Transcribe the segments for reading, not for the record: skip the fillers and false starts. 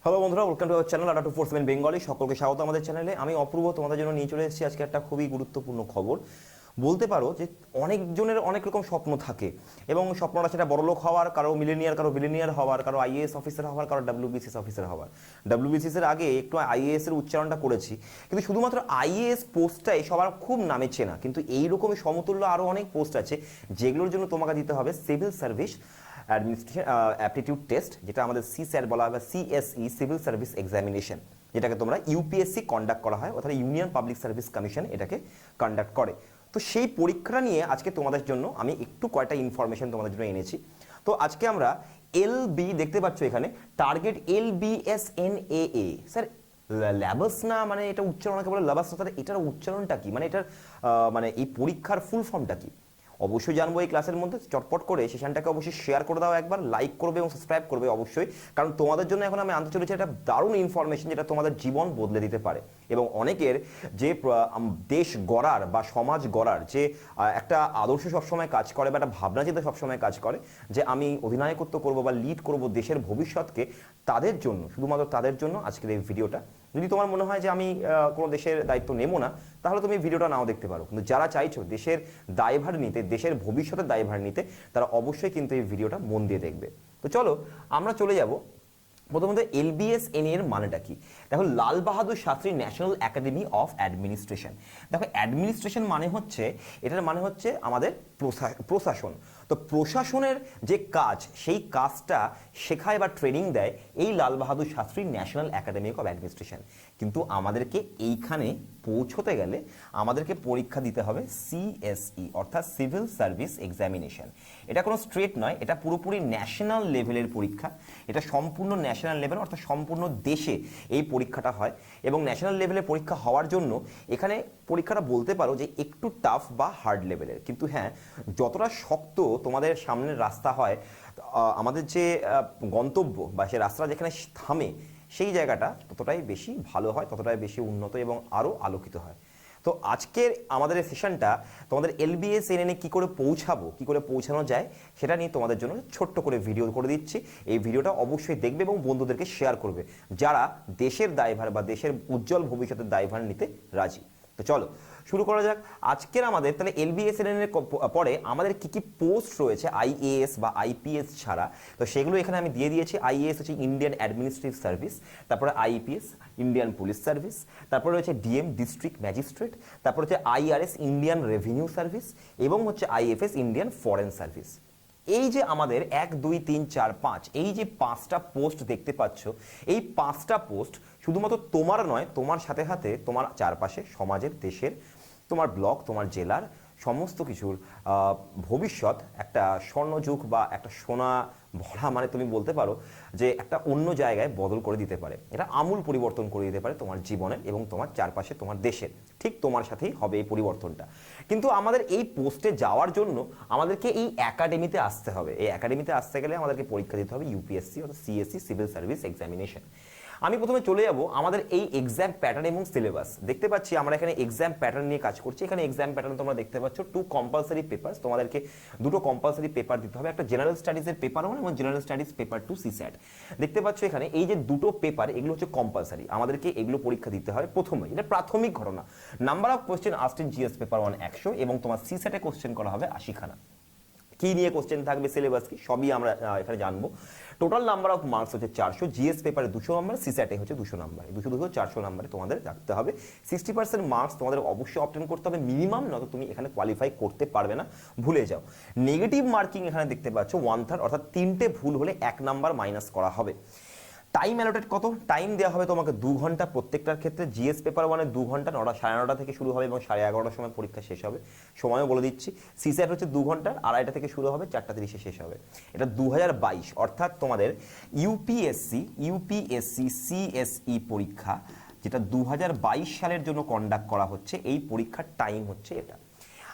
Hello বন্ধুরা, welcome to our channel Adda 247 Bengali. সকলকে স্বাগত আমাদের চ্যানেলে। আমি অপূর্ব তোমাদের জন্য নিয়ে চলে এসেছি আজকে একটা খুবই গুরুত্বপূর্ণ খবর। বলতে পারো যে অনেকজনের অনেক রকম স্বপ্ন থাকে এবং স্বপ্নটা সেটা বড়লোক হওয়ার, কারো মিলেনিয়ার, কারো বিলিনিয়ার হওয়ার, কারো আইএএস অফিসার হওয়ার, কারো ডাব্লিউবিসিএস অফিসার হওয়ার। ডাব্লিউবিসিএস এর আগে একটু আইএএস এর উচ্চারণটা করেছি, কিন্তু শুধুমাত্র আইএএস পোস্টটাই সবার খুব নামে চেনা, কিন্তু এইরকমই সমতুল্য আরও অনেক পোস্ট আছে যেগুলোর জন্য তোমাকে দিতে হবে civil service administration aptitude test, যেটা আমাদের সিস্যাট বলা হয়, সিএসই সিভিল সার্ভিস এক্সামিনেশন, যেটাকে তোমরা ইউপিএসসি কন্ডাক্ট করা হয়, অর্থাৎ ইউনিয়ন পাবলিক সার্ভিস কমিশন এটাকে কন্ডাক্ট করে। তো সেই পরীক্ষা নিয়ে আজকে তোমাদের জন্য আমি একটু কয়টা ইনফরমেশন তোমাদের জন্য এনেছি। তো আজকে আমরা এলবি দেখতে পাচ্ছ এখানে, টার্গেট LBSNAA। স্যার ল্যাবাস না, মানে এটা উচ্চারণ অনেকে বলে লাবাস, তাহলে এটার উচ্চারণটা কি, মানে এটার মানে এই পরীক্ষার ফুল ফর্মটা কি অবশ্যই জানবো এই ক্লাসের মধ্যে। চটপট করে সেশনটাকে অবশ্যই শেয়ার করে দাও, একবার লাইক করবে এবং সাবস্ক্রাইব করবে অবশ্যই, কারণ তোমাদের জন্য এখন আমি আনতে চলেছি একটা দারুণ ইনফরমেশন যেটা তোমাদের জীবন বদলে দিতে পারে। এবং অনেকের যে দেশ গড়ার বা সমাজ গড়ার যে একটা আদর্শ সবসময় কাজ করে বা একটা ভাবনা চিন্তা সবসময় কাজ করে যে আমি অধিনায়কত্ব করব বা লিড করব দেশের ভবিষ্যৎকে, তাদের জন্য, শুধুমাত্র তাদের জন্য আজকের এই ভিডিওটা। যদি তোমার মনে হয় যে আমি কোনো দেশের দায়িত্ব নেব না, তাহলে তুমি ভিডিওটা নাও দেখতে পারো, কিন্তু যারা চাইছো দেশের দায়ভার নিতে, দেশের ভবিষ্যতের দায়ভার নিতে, তারা অবশ্যই কিন্তু এই ভিডিওটা মন দিয়ে দেখবে। তো চলো আমরা চলে যাব। প্রথমত LBSNA এর মানেটা কি? দেখো, Lal Bahadur Shastri national academy of administration. দেখো, অ্যাডমিনিস্ট্রেশন মানে হচ্ছে, এটার মানে হচ্ছে আমাদের প্রশাসন। তো প্রশাসনের যে কাজ, সেই কাজটা শেখায় বা ট্রেনিং দেয় এই Lal Bahadur Shastri national academy of administration. কিন্তু আমাদেরকে এইখানে পৌঁছতে গেলে আমাদেরকে পরীক্ষা দিতে হবে CSE, অর্থাৎ সিভিল সার্ভিস এক্সামিনেশন। এটা কোনো স্ট্রেট নয়, এটা পুরোপুরি ন্যাশনাল লেভেলের পরীক্ষা। এটা সম্পূর্ণ ন্যাশনাল লেভেল, অর্থাৎ সম্পূর্ণ দেশে এই পরীক্ষাটা হয়। এবং ন্যাশনাল লেভেলের পরীক্ষা হওয়ার জন্য এখানে পরীক্ষাটা বলতে পারো যে একটু টাফ বা হার্ড লেভেলের, কিন্তু হ্যাঁ, যতটা শক্ত তোমাদের সামনের রাস্তা হয়, আমাদের যে গন্তব্য বা সে রাস্তাটা যেখানে থামে, সেই জায়গাটা ততটাই বেশি ভালো হয়, ততটাই বেশি উন্নত এবং আরও আলোকিত হয়। তো আজকের আমাদের এই সেশনটা তোমাদের LBSNA কি করে পৌঁছাবো, কি করে পৌঁছানো যায়, সেটা নিয়ে তোমাদের জন্য ছোট্ট করে ভিডিও করে দিচ্ছি। এই ভিডিওটা অবশ্যই দেখবে এবং বন্ধুদেরকে শেয়ার করবে যারা দেশের দায়ভার বা দেশের উজ্জ্বল ভবিষ্যতের দায়ভার নিতে রাজি। তো চলো শুরু করা যাক আজকের আমাদের। তাহলে LBSNA এর পরে আমাদের কি কি পোস্ট রয়েছে IAS বা IPS ছাড়া, তো সেগুলো এখানে আমি দিয়ে দিয়েছি। IAS হচ্ছে ইন্ডিয়ান অ্যাডমিনিস্ট্রেটিভ সার্ভিস, তারপরে IPS ইন্ডিয়ান পুলিশ সার্ভিস, তারপরে রয়েছে DM ডিস্ট্রিক্ট ম্যাজিস্ট্রেট, তারপরে হচ্ছে IRS ইন্ডিয়ান রেভিনিউ সার্ভিস, এবং হচ্ছে IFS ইন্ডিয়ান ফরেন সার্ভিস। এই যে আমাদের 1 2 3 4 5 এই যে 5টা পোস্ট দেখতে পাচ্ছ, এই 5টা পোস্ট শুধুমাত্র তোমার নয়, তোমার সাথে সাথে তোমার চারপাশে সমাজের, দেশের, তোমার ব্লক, তোমার জেলার সমস্ত কিছুর ভবিষ্যৎ একটা স্বর্ণযুগ বা একটা সোনা ভরা, মানে তুমি বলতে পারো যে একটা অন্য জায়গায় বদল করে দিতে পারে। এটা আমূল পরিবর্তন করে দিতে পারে তোমার জীবনের এবং তোমার চারপাশে, তোমার দেশের। ঠিক তোমার সাথেই হবে এই পরিবর্তনটা। কিন্তু আমাদের এই পোস্টে যাওয়ার জন্য আমাদেরকে এই একাডেমিতে আসতে হবে। এই একাডেমিতে আসতে গেলে আমাদেরকে পরীক্ষা দিতে হবে UPSC অর্থাৎ CSE সিভিল সার্ভিস এক্সামিনেশন। আমি প্রথমে চলে যাব আমাদের এই এক্সাম প্যাটার্ন এবং সিলেবাস। দেখতে পাচ্ছি আমরা এখানে এক্সাম প্যাটার্ন নিয়ে কাজ করছি। এখানে এক্সাম প্যাটার্ন তোমরা দেখতে পাচ্ছ, 2 কম্পালসারি পেপারস। তোমাদেরকে 2টো কম্পালসারি পেপার দিতে হবে, একটা জেনারেল স্টাডিজের পেপার 1 এবং জেনারেল স্টাডিজ পেপার 2 CSAT। দেখতে পাচ্ছ এখানে এই যে 2টো পেপার, এগুলো হচ্ছে কম্পালসারি, আমাদেরকে এগুলো পরীক্ষা দিতে হবে প্রথমে। এটা প্রাথমিক ঘটনা। Number of question asked in GS paper 1 100 এবং তোমার CSAT এ কোশ্চেন করা হবে 80 খানা। কি নিয়ে কোশ্চেন থাকবে, সিলেবাস কি, সবই আমরা এখানে জানবো। টোটাল নাম্বার অফ মার্কস হচ্ছে 400, GS পেপারে 200 নাম্বার, CSAT হচ্ছে 200 নাম্বার, 200 200 400 নাম্বারে তোমাদের রাখতে হবে। 60% মার্কস তোমাদের অবশ্যই অবটেন করতে হবে মিনিমাম, নয়তো তুমি এখানে কোয়ালিফাই করতে পারবে না, ভুলে যাও। নেগেটিভ মার্কিং এখানে দেখতে পাচ্ছ 1/3, অর্থাৎ 3টে ভুল হলে 1 নাম্বার মাইনাস করা হবে। টাইম অ্যালোটেড কত? টাইম দেওয়া হবে তোমাকে 2 ঘন্টা প্রত্যেকটার ক্ষেত্রে। GS পেপার 1 2 ঘন্টা, 9:30 থেকে শুরু হবে এবং 11:30টার সময় পরীক্ষা শেষ হবে। সময়ও বলে দিচ্ছি। CSAT হচ্ছে 2 ঘন্টা, 2:30 থেকে শুরু হবে, 4:30 শেষ হবে। এটা 2022, অর্থাৎ তোমাদের UPSC CSE পরীক্ষা, যেটা 2022 সালের জন্য কন্ডাক্ট করা হচ্ছে। এই পরীক্ষার টাইম হচ্ছে এটা।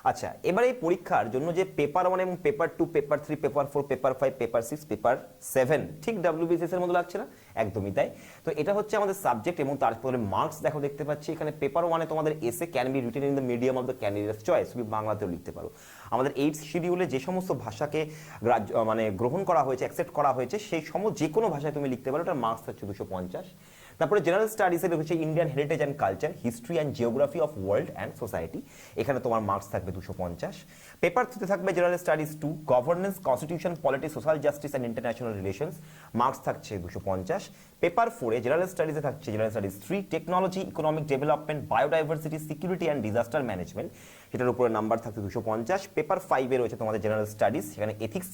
আচ্ছা, এবার এই পরীক্ষার জন্য যে পেপার 1 এবং paper 2, paper 3, paper 4, paper 5, paper 6, paper 7 ঠিক WBCS এর মতো লাগছে না? একদমই তাই। তো এটা হচ্ছে আমাদের সাবজেক্ট এবং তারপরে মার্কস দেখতে পাচ্ছি এখানে পেপার 1 এ তোমাদের এসে can be written in the medium of the candidates choice, তুমি বাংলাতেও লিখতে পারো। আমাদের 8 শিডিউলে যে সমস্ত ভাষাকে মানে গ্রহণ করা হয়েছে, অ্যাকসেপ্ট করা হয়েছে, সেই যে কোনো ভাষায় তুমি লিখতে পারো, এটা মার্কস হচ্ছে 250। তারপরে জেনারেল স্টাডিজের হচ্ছে Indian heritage and culture, history and geography of world and society, এখানে তোমার মার্কস থাকবে 250। পেপার 2 তে থাকবে general studies 2, governance, constitution, politics, social justice and international relations, marks থাকছে 250। পেপার 4 এ জেনারেল স্টাডিজে থাকছে general studies 3, technology, economic development, biodiversity, security and disaster management, সেটার উপরে number থাকছে 250। পেপার 5 এ রয়েছে তোমাদের জেনারেল স্টাডিজ, সেখানে এথিক্স,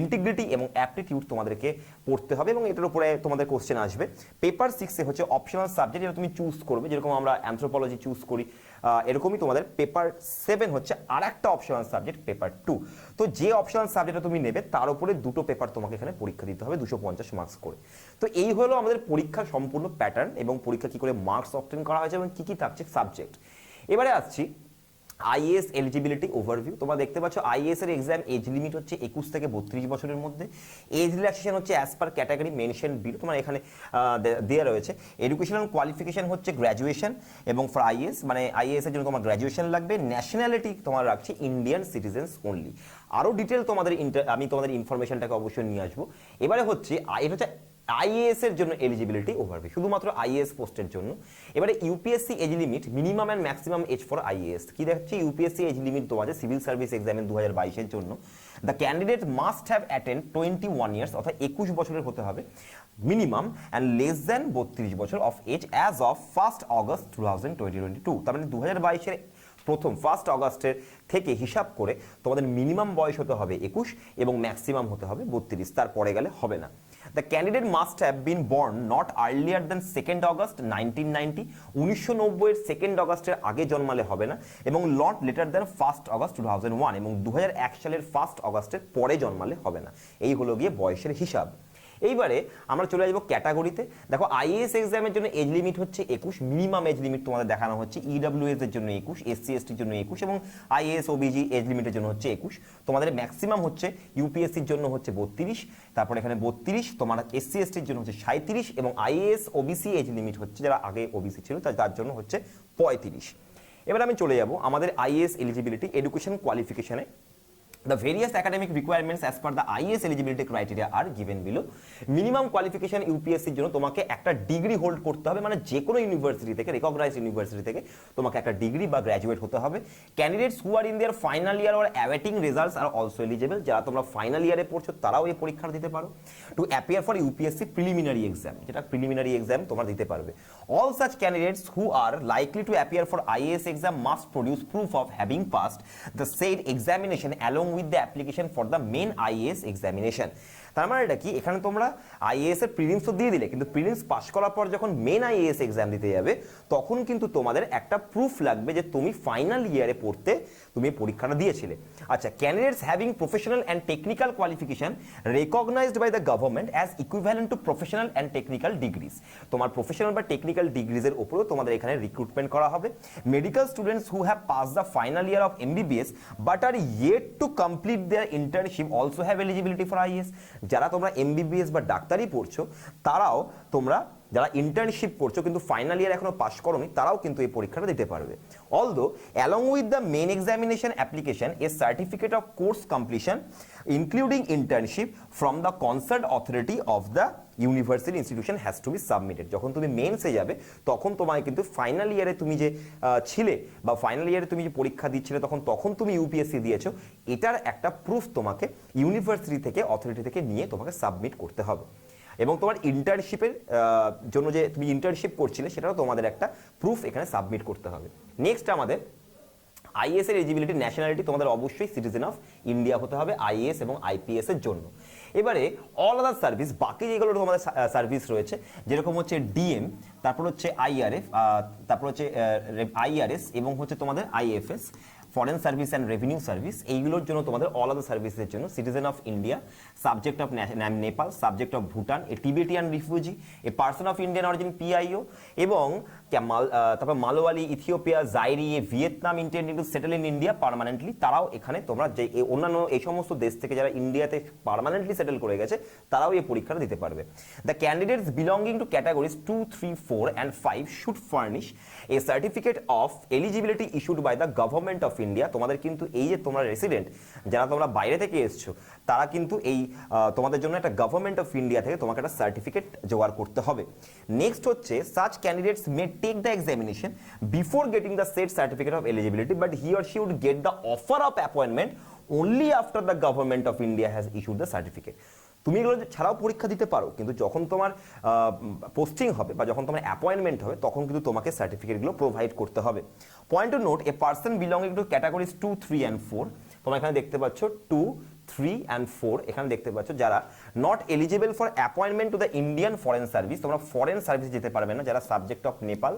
ইন্টিগ্রিটি এবং অ্যাপটিটিউড তোমাদেরকে পড়তে হবে এবং এটার উপরে তোমাদের কোশ্চেন আসবে। পেপার 6 এ হচ্ছে অপশনাল সাবজেক্ট, যেটা তুমি চুজ করবে, যেরকম আমরা অ্যানথ্রোপোলজি চুজ করি, এরকমই তোমাদের পেপার 7 হচ্ছে আর একটা অপশনাল সাবজেক্ট পেপার 2। তো যে অপশনাল সাবজেক্টটা তুমি নেবে তার উপরে দুটো পেপার তোমাকে এখানে পরীক্ষা দিতে হবে 250 মার্কস করে। তো এই হলো আমাদের পরীক্ষার সম্পূর্ণ প্যাটার্ন এবং পরীক্ষা কি করে মার্কস অবটেন করা হয়েছে এবং কি কি থাকছে সাবজেক্ট। এবারে আসছি আইএএস এলিজিবিলিটি ওভারভিউ। তোমরা দেখতে পাচ্ছ আইএএস এর এক্সাম এজ লিমিট হচ্ছে 21 থেকে 32 বছরের মধ্যে। এজ রিল্যাক্সেশন হচ্ছে অ্যাজ পার ক্যাটাগরি মেনশন বিল, তোমার এখানে দেওয়া রয়েছে। এডুকেশনাল কোয়ালিফিকেশন হচ্ছে গ্র্যাজুয়েশন এবং ফর আইএএস মানে আইএএস এর জন্য তোমার গ্র্যাজুয়েশন লাগবে। ন্যাশনালিটি তোমার রাখছে ইন্ডিয়ান সিটিজেন্স অনলি। আরও ডিটেল তোমাদের আমি তোমাদের ইনফরমেশনটাকে অবশ্যই নিয়ে আসবো। এবারে হচ্ছে এটা হচ্ছে আইএএস এর জন্য এলিজিবিলিটি ওভারভিউ, শুধুমাত্র আইএএস পোস্টের জন্য। এবারে UPSC age limit, minimum and maximum age for IAS কি দেখছি। ইউপিএসসি এজ লিমিট তোমাদের সিভিল সার্ভিস এক্সামের 2022 এর জন্য the candidate must have attend 21 years, অর্থাৎ 21 বছরের হতে হবে মিনিমাম, অ্যান্ড লেস দ্যান 32 বছর of age as of 1 August 2022। তার মানে 2022 এর প্রথম 1 অগস্টের থেকে হিসাব করে তোমাদের মিনিমাম বয়স হতে হবে 21 এবং ম্যাক্সিমাম হতে হবে 32, তারপরে গেলে হবে না। The candidate must have been born not earlier than 2 August 1990, 1990 এর 2 অগস্টের আগে জন্মালে হবে না, এবং not later than 1 August 2001 এবং 2001 সালের 1 অগস্টের পরে জন্মালে হবে না। এই হলো গিয়ে বয়সের হিসাব। এইবারে আমরা চলে আসবো ক্যাটাগরিতে। দেখো আইএএস এক্সামের জন্য এজ লিমিট হচ্ছে 21, মিনিমাম এজ লিমিট তোমাদের দেখানো হচ্ছে ইডব্লিউএস এর জন্য 21, এসসি এসটির জন্য 21 এবং আইএএস ওবিজি এজ লিমিটের জন্য হচ্ছে 21। তোমাদের ম্যাক্সিমাম হচ্ছে ইউপিএসসির জন্য হচ্ছে 32, তারপরে এখানে 32, তোমার এসসি এসটির জন্য হচ্ছে 37 এবং আইএএস ওবিসি এজ লিমিট হচ্ছে যারা আগে ওবিসি ছিল তার জন্য হচ্ছে 35। এবার আমি চলে যাব আমাদের আইএএস এলিজিবিলিটি এডুকেশন কোয়ালিফিকেশনে। The various academic requirements as per the IAS eligibility criteria are given below. Minimum qualification ইউপিএসসির জন্য তোমাকে একটা ডিগ্রি হোল্ড করতে হবে, মানে যে কোনো ইউনিভার্সিটি থেকে, রিকগনাইজড ইউনিভার্সিটি থেকে তোমাকে একটা ডিগ্রি বা গ্র্যাজুয়েট হতে হবে। Candidates who are in their final year or awaiting results are also eligible, যারা তোমরা ফাইনাল ইয়ারে পড়ছো তারাও এই পরীক্ষা দিতে পারো। To appear for UPSC preliminary exam, যেটা প্রিলিমিনারি এক্সাম তোমরা দিতে পারবে। All such candidates who are likely to appear for IAS exam must produce proof of having passed the said examination along with the application for the main IAS examination. তার মানে এটা কি, এখানে তোমরা IAS এর প্রিলিমস তো দিয়ে দিলে, কিন্তু প্রিলিমস পাস করার পর যখন মেন আইএএস এক্সাম দিতে যাবে তখন কিন্তু তোমাদের একটা প্রুফ লাগবে যে তুমি ফাইনাল ইয়ারে পড়তে তুমি পরীক্ষাটা দিয়েছিলে। আচ্ছা, candidates having professional and technical qualification recognised by the government as equivalent to professional and technical degrees, তোমার প্রফেশনাল বা টেকনিক্যাল ডিগ্রিজের উপরেও তোমাদের এখানে রিক্রুটমেন্ট করা হবে। Medical students who have pass the final year of MBBS but are yet to complete their internship also have eligibility for IAS. যারা তোমরা এমবিবিএস বা ডাক্তারি পড়ছো তারাও, তোমরা যারা ইন্টার্নশিপ করছো কিন্তু ফাইনাল ইয়ার এখনো পাস করোনি, তারাও কিন্তু এই পরীক্ষাটা দিতে পারবে। Although along with the main examination application a certificate of course completion including internship from the concern authority of the university institution has to be submitted. যখন তুমি মেন্সে যাবে তখন তোমায় কিন্তু ফাইনাল ইয়ারে তুমি যে ছিলে বা ফাইনাল ইয়ারে তুমি যে পরীক্ষা দিচ্ছিলে তখন তুমি ইউপিএসসি দিয়েছো, এটার একটা প্রুফ তোমাকে ইউনিভার্সিটি থেকে অথরিটি থেকে নিয়ে তোমাকে সাবমিট করতে হবে। এবং তোমার ইন্টার্নশিপের জন্য যে তুমি ইন্টার্নশিপ করছিলে সেটাও তোমাদের একটা প্রুফ এখানে সাবমিট করতে হবে। নেক্সট আমাদের আইএএস এর এলিজিবিলিটি, ন্যাশনালিটি তোমাদের অবশ্যই সিটিজেন অফ ইন্ডিয়া হতে হবে আইএএস এবং আইপিএস এর জন্য। এবারে অল আদার সার্ভিস, বাকি যেগুলো তোমাদের সার্ভিস রয়েছে যেরকম হচ্ছে ডিএম, তারপর হচ্ছে আইআরএফ, তারপর হচ্ছে আইআরএস এবং হচ্ছে তোমাদের IFS, foreign service and revenue service, এইগুলোর জন্য তোমাদের অল আদার সার্ভিসের জন্য citizen of India, subject of Nepal, subject of Bhutan, a Tibetan refugee, a person of Indian origin PIO এবং তারপর Malawi, Ethiopia, Zaire, Vietnam intending to settle in India permanently, তারাও এখানে তোমরা যে অন্যান্য এই সমস্ত দেশ থেকে যারা ইন্ডিয়াতে পার্মানেন্টলি সেটেল করে গেছে তারাও এই পরীক্ষাটা দিতে পারবে। The candidates belonging to categories 2, 3, 4 and 5 should furnish a certificate of eligibility issued by the government of India. তোমাদের কিন্তু এই যে তোমরা রেসিডেন্ট, যারা তোমরা বাইরে থেকে এসছো, তারা কিন্তু এই তোমাদের জন্য একটা গভর্নমেন্ট অফ ইন্ডিয়া থেকে তোমাকে একটা সার্টিফিকেট জোগাড় করতে হবে। নেক্সট হচ্ছে such candidates may take the examination before getting the set certificate of eligibility but he or she would get the offer of appointment only after the government of India has issued the certificate. তুমি এগুলো ছাড়াও পরীক্ষা দিতে পারো, কিন্তু যখন তোমার posting হবে বা যখন তোমার অ্যাপয়েন্টমেন্ট হবে তখন কিন্তু তোমাকে সার্টিফিকেটগুলো প্রোভাইড করতে হবে। Point to note, a person belonging to categories 2, 3 and 4, তোমরা এখানে দেখতে পাচ্ছ 2, 3 and 4 এখানে দেখতে পাচ্ছ, যারা not eligible for appointment to the Indian foreign service, তোমরা ফরেন সার্ভিসে যেতে পারবে না, যারা subject of Nepal,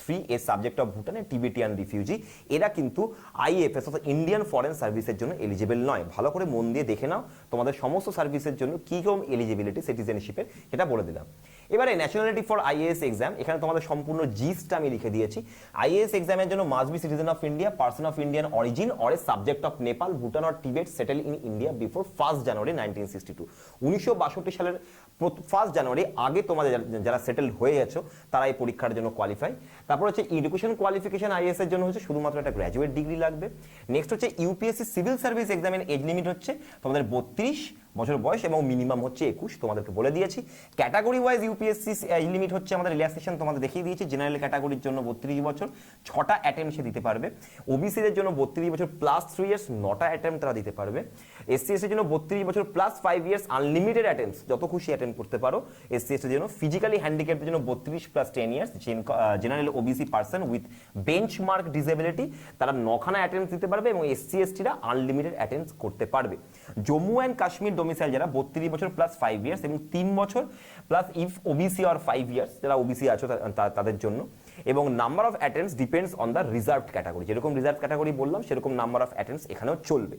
3 A subject of Bhutan, Tibetan refugee, এরা কিন্তু আইএফএস অর্থাৎ ইন্ডিয়ান ফরেন সার্ভিসের জন্য এলিজিবল নয়। ভালো করে মন দিয়ে দেখে নাও তোমাদের সমস্ত সার্ভিসের জন্য কী রকম এলিজিবিলিটি সিটিজেনশিপের, সেটা বলে দিলাম। এবারে ন্যাশনালিটি ফর আইএএস এক্সাম, এখানে তোমাদের সম্পূর্ণ জিসটা আমি লিখে দিয়েছি। আইএএস এক্সামের জন্য must be citizen of India, person of Indian origin or a subject of Nepal, Bhutan or Tibet settle in India before 1 জানুয়ারি 1962। 1962 সালের 1 জানুয়ারি আগে তোমাদের যারা সেটেল হয়ে গেছো তারা এই পরীক্ষার জন্য কোয়ালিফাই। তারপর হচ্ছে এডুকেশন কোয়ালিফিকেশন আইএএস এর জন্য হচ্ছে শুধুমাত্র একটা গ্র্যাজুয়েট ডিগ্রি লাগবে। নেক্সট হচ্ছে ইউপিএসসি সিভিল সার্ভিস এক্সামের এজ লিমিট হচ্ছে তোমাদের 32 বছর বয়স এবং মিনিমাম হচ্ছে 21, তোমাদেরকে বলে দিয়েছি। ক্যাটাগরি ওয়াইজ ইউপিএসসি লিমিট হচ্ছে আমাদের রিল্যাক্সেশন তোমাদের দেখিয়ে দিয়েছি। জেনারেল ক্যাটাগরির জন্য 32 বছর, 6টা অ্যাটেম্প সে দিতে পারবে। ওবিসিদের জন্য 32 বছর প্লাস 3 ইয়ার্স, 9টা অ্যাটেম্প তারা দিতে পারবে। এসসি এসটির জন্য 32 বছর প্লাস 5 ইয়ার্স, আনলিমিটেড অ্যাটেম্পস, যত খুশি অ্যাটেম্প করতে পারো। এসসি এসটির জন্য ফিজিক্যালি হ্যান্ডিক্যাপের জন্য 32 plus 10 years. General OBC person with benchmark disability তারা 9খানা অ্যাটেম্প দিতে পারবে এবং এসসি এসটিরা আনলিমিটেড অ্যাটেম্প করতে পারবে। জম্মু অ্যান্ড কাশ্মীর ডোমিসাইল যারা 32 বছর প্লাস 5 ইয়ার্স এবং 3 বছর plus if OBC are 5 years, যারা ওবিসি আছো তাদের জন্য। এবং number of attempts depends on the reserved category, যেরকম রিজার্ভ ক্যাটাগরি বললাম সেরকম নাম্বার অফ অ্যাটেম্পস এখানেও চলবে।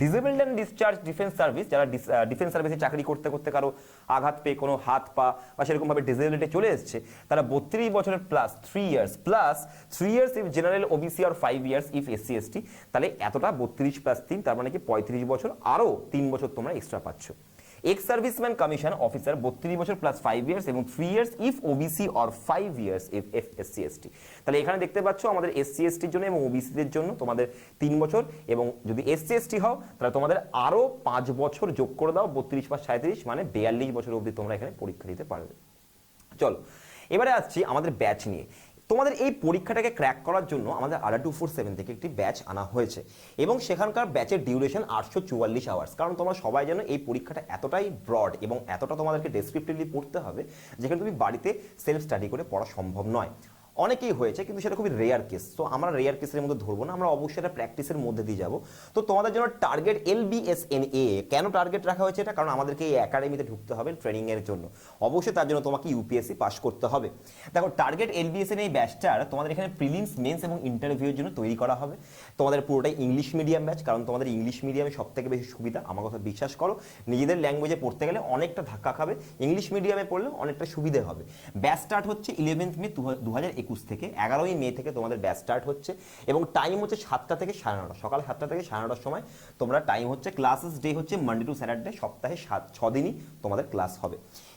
Disabled and discharge defence service, যারা ডিফেন্স সার্ভিসে চাকরি করতে করতে কারো আঘাত পেয়ে কোনো হাত পা বা সেরকমভাবে ডিসেবিলিটি চলে এসছে, তারা 32 বছরের plus 3 years plus 3 years if general OBC are 5 years if SC ST, তাহলে এতটা 32 প্লাস 3 তার মানে কি 35 বছর, আরও 3 বছর তোমরা এক্সট্রা পাচ্ছ। এক্স সার্ভিসম্যান কমিশন অফিসার 32 বছর প্লাস 5 ইয়ার্স এবং 3 years if OBC or 5 years if SC ST. তাহলে এখানে দেখতে পাচ্ছ আমাদের এসসি এসটির জন্য এবং ওবিসিদের জন্য তোমাদের 3 বছর, এবং যদি এসসি এসটি হও তাহলে তোমাদের আরও 5 বছর যোগ করে দাও, 32 প্লাস 37 মানে 42 বছর অবধি তোমরা এখানে পরীক্ষা দিতে পারবে। চলো এবারে আসছি আমাদের ব্যাচ নিয়ে। তোমাদের এই পরীক্ষাটাকে ক্র্যাক করার জন্য আমাদের ADA247 থেকে একটি ব্যাচ আনা হয়েছে এবং সেখানকার ব্যাচের ডিউরেশন 844 আওয়ার্স। কারণ তোমরা সবাই জানো এই পরীক্ষাটা এতটাই ব্রড এবং এতটা তোমাদেরকে ডেসক্রিপটিভলি পড়তে হবে যেখানে তুমি বাড়িতে সেলফ স্টাডি করে পড়া সম্ভব নয়। অনেকেই হয়েছে কিন্তু সেটা খুবই রেয়ার কেস, তো আমরা রেয়ার কেসের মধ্যে ধরবো না, আমরা অবশ্যই এটা প্র্যাকটিসের মধ্যে দিয়ে যাবো। তো তোমাদের জন্য টার্গেট LBSNA, কেন টার্গেট রাখা হয়েছে এটা, কারণ আমাদেরকে এই একাডেমিতে ঢুকতে হবে ট্রেনিংয়ের জন্য, অবশ্যই তার জন্য তোমাকে ইউপিএসসি পাস করতে হবে। দেখো টার্গেট LBSNA এই ব্যাচটার তোমাদের এখানে প্রিলিমস, মেন্স এবং ইন্টারভিউর জন্য তৈরি করা হবে। তোমাদের পুরোটাই ইংলিশ মিডিয়াম ব্যাচ, কারণ তোমাদের ইংলিশ মিডিয়ামে সব থেকে বেশি সুবিধা, আমার কথা বিশ্বাস করো। নিজেদের ল্যাঙ্গুয়েজে পড়তে গেলে অনেকটা ধাক্কা খাবে, ইংলিশ মিডিয়ামে পড়লে অনেকটা সুবিধে হবে। ব্যাচ স্টার্ট হচ্ছে 11 মে 2021 থেকে, 11ই মে থেকে তোমাদের ব্যাচ স্টার্ট হচ্ছে এবং টাইম হচ্ছে 7টা থেকে 9:30, সকাল 7টা থেকে 9:30 সময় তোমরা টাইম হচ্ছে। ক্লাসেস ডে হচ্ছে মানডে টু স্যাটারডে, সপ্তাহে 6 দিনই তোমাদের ক্লাস হবে।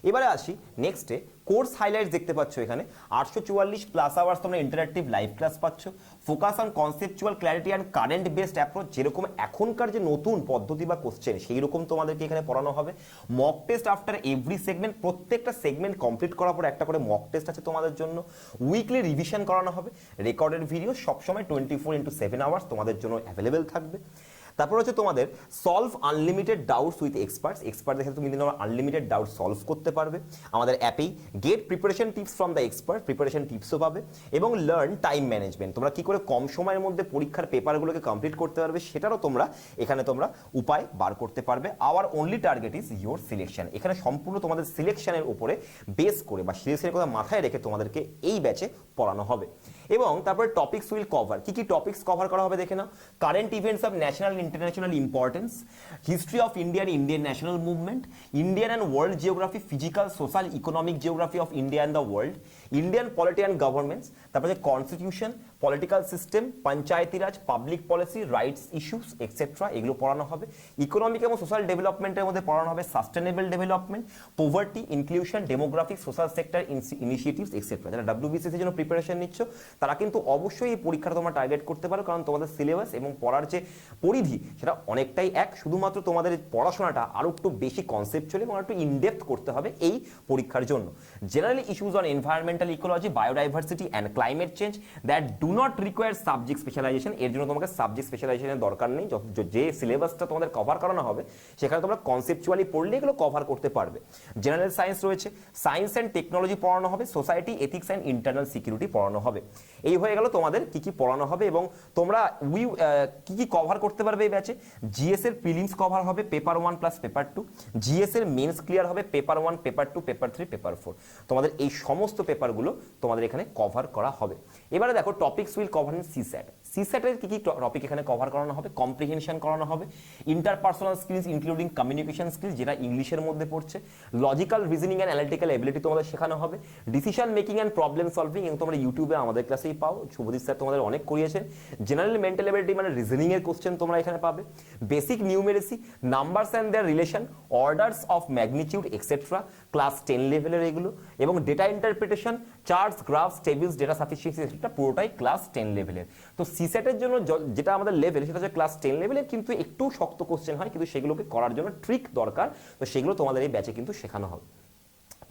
এবারে আসি নেক্সটে কোর্স হাইলাইটস দেখতে পাচ্ছ এখানে 844 প্লাস আওয়ার্স তোমরা ইন্টারঅ্যাক্টিভ লাইভ ক্লাস পাচ্ছ। Focus on conceptual clarity and current based approach, যেরকম এখনকার যে নতুন পদ্ধতি বা কোশ্চেন সেই রকম তোমাদেরকে এখানে পড়ানো হবে। Mock test after every segment, প্রত্যেকটা সেগমেন্ট কমপ্লিট করার পর একটা করে মক টেস্ট আছে তোমাদের জন্য। উইকলি রিভিশন করানো হবে। রেকর্ডেড ভিডিও সবসময় 24/7 আওয়ার্স তোমাদের জন্য অ্যাভেলেবেল থাকবে। তারপর হচ্ছে তোমাদের সলভ আনলিমিটেড ডাউটস উইথ এক্সপার্টদের সাথে তুমি কিন্তু আনলিমিটেড ডাউট সলভ করতে পারবে আমাদের অ্যাপেই। Get preparation tips from the expert, preparation টিপসও পাবে। এবং লার্ন টাইম ম্যানেজমেন্ট, তোমরা কি করে কম সময়ের মধ্যে পরীক্ষার পেপারগুলোকে কমপ্লিট করতে পারবে সেটারও তোমরা এখানে উপায় বার করতে পারবে। Our only target is your selection, এখানে সম্পূর্ণ তোমাদের সিলেকশনের উপরে বেস করে বা সিলেকশনের কথা মাথায় রেখে তোমাদেরকে এই ব্যাচে পড়ানো হবে। এবং তারপরে টপিকস উইল কভার, কি কি টপিকস কভার করা হবে দেখে নাও। Current events of national international importance, history of India and Indian national movement, Indian and world geography, physical social economic geography of India and the world, Indian polity and governments, তারপরে constitution, political system, panchayati raj, public policy, rights issues etcetera, এগুলো পড়ানো হবে। Economic এবং social ডেভেলপমেন্টের মধ্যে পড়ানো হবে sustainable development, poverty, inclusion, demographic, social sector initiatives etcetera. যারা ডাব্লিউবিসিএস এর জন্য প্রিপারেশন নিচ্ছ তারা কিন্তু অবশ্যই এই পরীক্ষাটা তোমরা টার্গেট করতে পারো, কারণ তোমাদের সিলেবাস এবং পড়ার যে পরিধি সেটা অনেকটাই এক। শুধুমাত্র তোমাদের পড়াশোনাটা আরো একটু বেশি কনসেপচুয়ালি এবং একটু ইনডেপথ করতে হবে এই পরীক্ষার জন্য। Generally issues on environmental ecology, biodiversity and climate change that do not require subject specialisation, এর জন্য তোমাকে সাবজেক্ট স্পেশালাইজেশনের দরকার নেই। যে সিলেবাসটা তোমাদের কভার করানো হবে সেখানে তোমরা কনসেপচুয়ালি পড়লে এগুলো কভার করতে পারবে। জেনারেল সায়েন্স রয়েছে, সায়েন্স অ্যান্ড টেকনোলজি পড়ানো হবে, society, ethics and internal security পড়ানো হবে। এই হয়ে গেল তোমাদের কি কি পড়ানো হবে। এবং তোমরা কি কি কভার করতে পারবে এই ব্যাচে। জিএস এর প্রিলিমস কভার হবে, পেপার 1 প্লাস পেপার 2, জিএস এর মেন্স ক্লিয়ার হবে, পেপার 1, পেপার 2, পেপার 3, পেপার 4। তোমাদের এই সমস্ত পেপারগুলো তোমাদের এখানে কভার করা হবে। এবারে দেখো topics will cover in CSAT. সিস্যাটের কি কি টপিক এখানে কভার করানো হবে, কম্প্রিহেনশন করানো হবে, interpersonal skills including communication skills যেটা ইংলিশের মধ্যে পড়ছে, logical reasoning and analytical ability তোমাদের শেখানো হবে, decision making and problem solving, এবং তোমরা ইউটিউবে আমাদের ক্লাসেই পাও, শুভজিৎ স্যার তোমাদের অনেক করিয়েছেন। জেনারেল মেন্টাল এবিলিটি মানে রিজনিং এর কোশ্চেন তোমরা এখানে পাবে, basic numeracy, numbers and their relation, orders of magnitude etcetera, class 10 লেভেলের এগুলো, এবং data interpretation, charts, graphs, tables, data sufficiency এটা পুরোটাই ক্লাস 10 লেভেলের। তো সিস্যাটের জন্য যেটা আমাদের লেভেল সেটা হচ্ছে ক্লাস 10 লেভেলের, কিন্তু একটু শক্ত কোশ্চেন হয়, কিন্তু সেগুলোকে করার জন্য ট্রিক দরকার। তো সেগুলো তোমাদের এই ব্যাচে কিন্তু শেখানো হবে।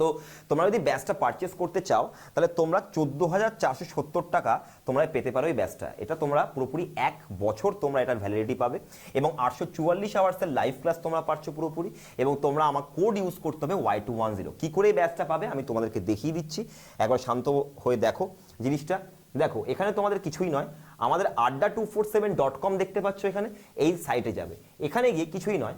তো তোমরা যদি ব্যাচটা পারচেস করতে চাও তাহলে তোমরা 14,470 টাকা তোমরা পেতে পারো এই ব্যাচটা। এটা তোমরা পুরোপুরি 1 বছর তোমরা এটার ভ্যালিডিটি পাবে, এবং 844 আওয়ার্সের লাইভ ক্লাস তোমরা পাচ্ছ পুরোপুরি। এবং তোমরা আমার কোড ইউজ করতে হবে Y210। কি করে এই ব্যাচটা পাবে আমি তোমাদেরকে দেখিয়ে দিচ্ছি, একবার শান্ত হয়ে দেখো জিনিসটা। দেখো এখানে তোমাদের কিছুই নয়, আমাদের adda247.com দেখতে পাচ্ছ, এখানে এই সাইটে যাবে, এখানে গিয়ে কিছুই নয়,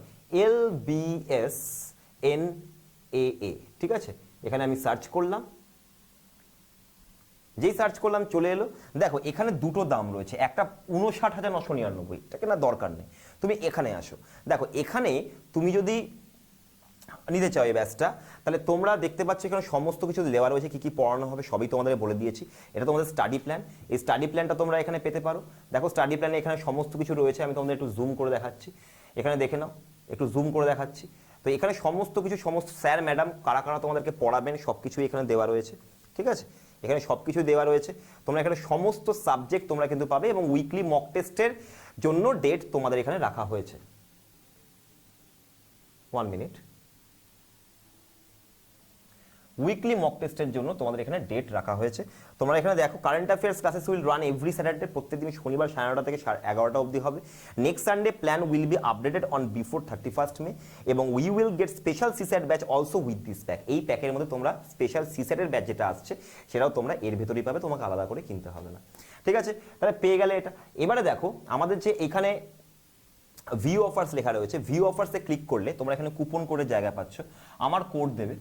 LBSNAA, ঠিক আছে। এখানে আমি সার্চ করলাম, যেই সার্চ করলাম চলে এলো। দেখো এখানে দুটো দাম রয়েছে, একটা 59,999, এটাকে না দরকার নেই, তুমি এখানে আসো। দেখো এখানে তুমি যদি নিতে চাও এই ব্যাচটা তাহলে তোমরা দেখতে পাচ্ছ এখানে সমস্ত কিছু দেওয়া রয়েছে, কি কি পড়ানো হবে সবই তোমাদের বলে দিয়েছি। এটা তোমাদের স্টাডি প্ল্যান, এই স্টাডি প্ল্যানটা তোমরা এখানে পেতে পারো। দেখো স্টাডি প্ল্যানে এখানে সমস্ত কিছু রয়েছে, আমি তোমাদের একটু জুম করে দেখাচ্ছি, এখানে দেখে নাও, একটু জুম করে দেখাচ্ছি। তো এখানে সমস্ত কিছু, সমস্ত স্যার ম্যাডাম কারা কারা তোমাদেরকে পড়াবেন সব কিছুই এখানে দেওয়া রয়েছে, ঠিক আছে। এখানে সব কিছু দেওয়া রয়েছে, তোমরা এখানে সমস্ত সাবজেক্ট তোমরা কিন্তু পাবে, এবং উইকলি মক টেস্টের জন্য ডেট তোমাদের এখানে রাখা হয়েছে। 1 মিনিট, উইকলি মক টেস্টের জন্য তোমাদের এখানে ডেট রাখা হয়েছে। তোমরা এখানে দেখো current affairs classes will run every Saturday, প্রত্যেকদিন শনিবার 9:30 থেকে 11টা অবধি হবে। Next Sunday plan will be updated on before 31st মে, এবং we will get special সিস্যাট batch also with this pack. এই প্যাকের মধ্যে তোমরা স্পেশাল সিস্যাটের ব্যাচ যেটা আসছে সেটাও তোমরা এর ভেতরেই পাবে, তোমাকে আলাদা করে কিনতে হবে না, ঠিক আছে। তাহলে পেয়ে গেলে এটা। এবারে দেখো আমাদের যে এখানে ভিউ অফার্স লেখা রয়েছে, ভিউ অফার্সে ক্লিক করলে তোমরা এখানে কুপন কোডের জায়গা পাচ্ছ, আমার কোড দেবে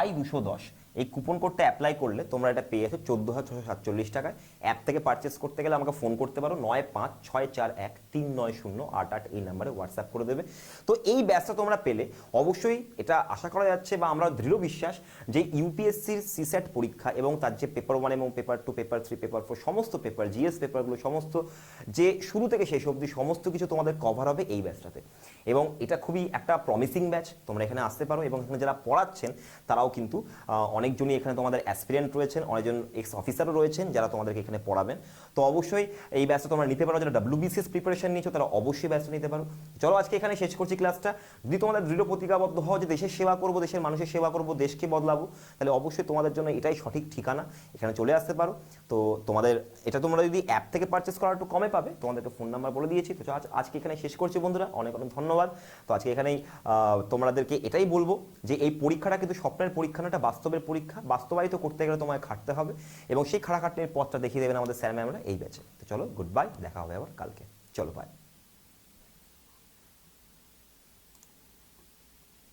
Y210। এই কুপন কোডটা অ্যাপ্লাই করলে তোমরা এটা পেয়ে যাচ্ছ 14,647 টাকায়। অ্যাপ থেকে পারচেস করতে গেলে আমাকে ফোন করতে পারো, 9564139088 এই নাম্বারে হোয়াটসঅ্যাপ করে দেবে। তো এই ব্যাচটা তোমরা পেলে অবশ্যই এটা আশা করা যাচ্ছে, বা আমরা দৃঢ় বিশ্বাস যে ইউপিএসসির সিস্যাট পরীক্ষা এবং তার যে পেপার 1 এবং পেপার 2, পেপার 3, পেপার 4 সমস্ত পেপার, জিএস পেপারগুলো সমস্ত, যে শুরু থেকে শেষ অবধি সমস্ত কিছু তোমাদের কভার হবে এই ব্যাচটাতে। এবং এটা খুবই একটা প্রমিসিং ব্যাচ, তোমরা এখানে আসতে পারো। এবং এখানে যারা পড়াচ্ছেন তারাও কিন্তু অনেকজনই এখানে তোমাদের অ্যাসপিরেন্ট রয়েছেন, অনেকজন এক্স অফিসারও রয়েছেন যারা তোমাদেরকে এখানে পড়াবেন। তো অবশ্যই এই ব্যাচটা তোমরা নিতে পারো, যারা ডাব্লিউবিসিএস প্রিপারেশন নিচ্ছ তারা অবশ্যই ব্যাচটা নিতে পারো। চলো আজকে এখানে শেষ করছি ক্লাসটা। যদি তোমাদের দৃঢ় প্রতিজ্ঞাবদ্ধ হও যে দেশের সেবা করবো, দেশের মানুষের সেবা করবো, দেশকে বদলাবো, তাহলে অবশ্যই তোমাদের জন্য এটাই সঠিক ঠিকানা, এখানে চলে আসতে পারো। তো তোমাদের এটা তোমরা যদি অ্যাপ থেকে পারচেস করা একটু কমে পাবে, তোমাদেরকে ফোন নাম্বার বলে দিয়েছি। তো আজকে এখানে শেষ করছি বন্ধুরা, অনেক অনেক ধন্যবাদ। তো আজকে এখানেই তোমাদেরকে এটাই বলবো যে এই পরীক্ষাটা কিন্তু স্বপ্নের পরীক্ষা না, এটা বাস্তবের পরীক্ষা। বাস্তবায়িত করতে গেলে তোমায় খাটতে হবে, এবং সেই খাটাখাটনির পথটা দেখিয়ে দেবেন আমাদের স্যার ম্যামরা এই ব্যাচে। তো চলো গুড বাই, দেখা হবে আবার কালকে, চলো বাই।